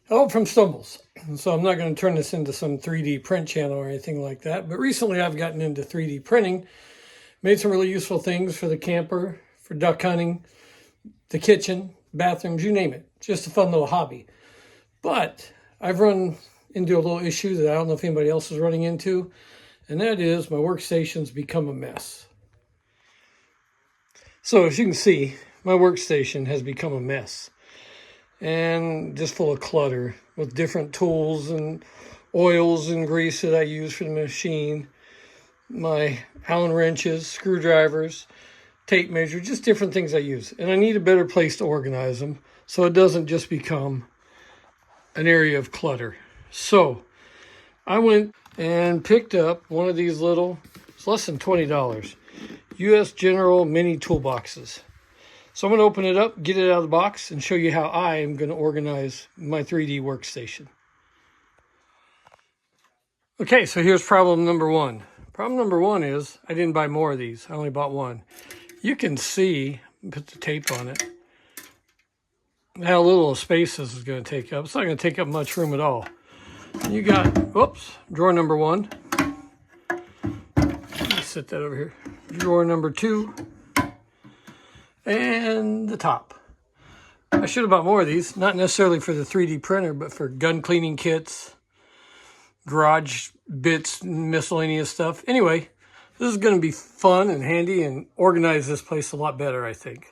Hello from Stumbles. So I'm not going to turn this into some 3D print channel or anything like that, but recently I've gotten into 3D printing, made some really useful things for the camper, for duck hunting, the kitchen, bathrooms, you name it. Just a fun little hobby. But I've run into a little issue that I don't know if anybody else is running into, and that is my workstation's become a mess. So as you can see, my workstation has become a mess and just full of clutter with different tools and oils and grease that I use for the machine, my Allen wrenches, screwdrivers, tape measure, just different things I use. And I need a better place to organize them so it doesn't just become an area of clutter. So I went and picked up one of these little, it's less than $20, US General mini toolboxes. So I'm going to open it up, get it out of the box, and show you how I am going to organize my 3D workstation. Okay, so here's problem number one. Problem number one is I didn't buy more of these. I only bought one. You can see, put the tape on it, how little space this is going to take up. It's not going to take up much room at all. You got, whoops, drawer number one. Let's set that over here. Drawer number two. And the top. I should have bought more of these, not necessarily for the 3D printer, but for gun cleaning kits, garage bits, miscellaneous stuff. Anyway, this is going to be fun and handy and organize this place a lot better, I think.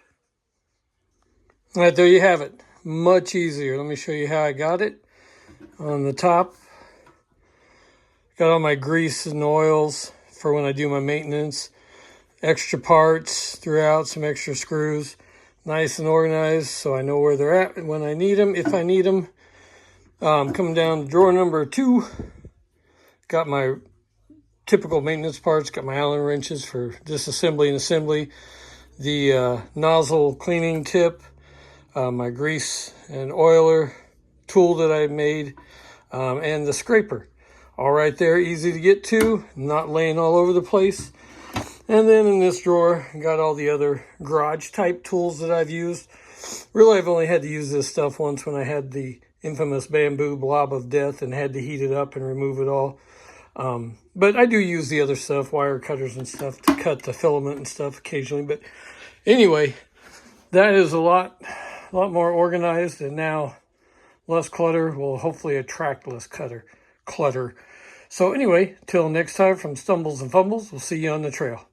All right, there you have it. Much easier. Let me show you how I got it. On the top, got all my grease and oils for when I do my maintenance. Extra parts throughout, some extra screws, nice and organized so I know where they're at when I need them, if I need them. Coming down to drawer number two, got my typical maintenance parts, got my Allen wrenches for disassembly and assembly, the nozzle cleaning tip, my grease and oiler tool that I made, and the scraper. All right there, easy to get to, not laying all over the place. And then in this drawer, I got all the other garage type tools that I've used. Really, I've only had to use this stuff once when I had the infamous bamboo blob of death and had to heat it up and remove it all. But I do use the other stuff, wire cutters and stuff, to cut the filament and stuff occasionally. But anyway, that is a lot more organized, and now less clutter will hopefully attract less clutter. So anyway, till next time from Stumbles and Fumbles, we'll see you on the trail.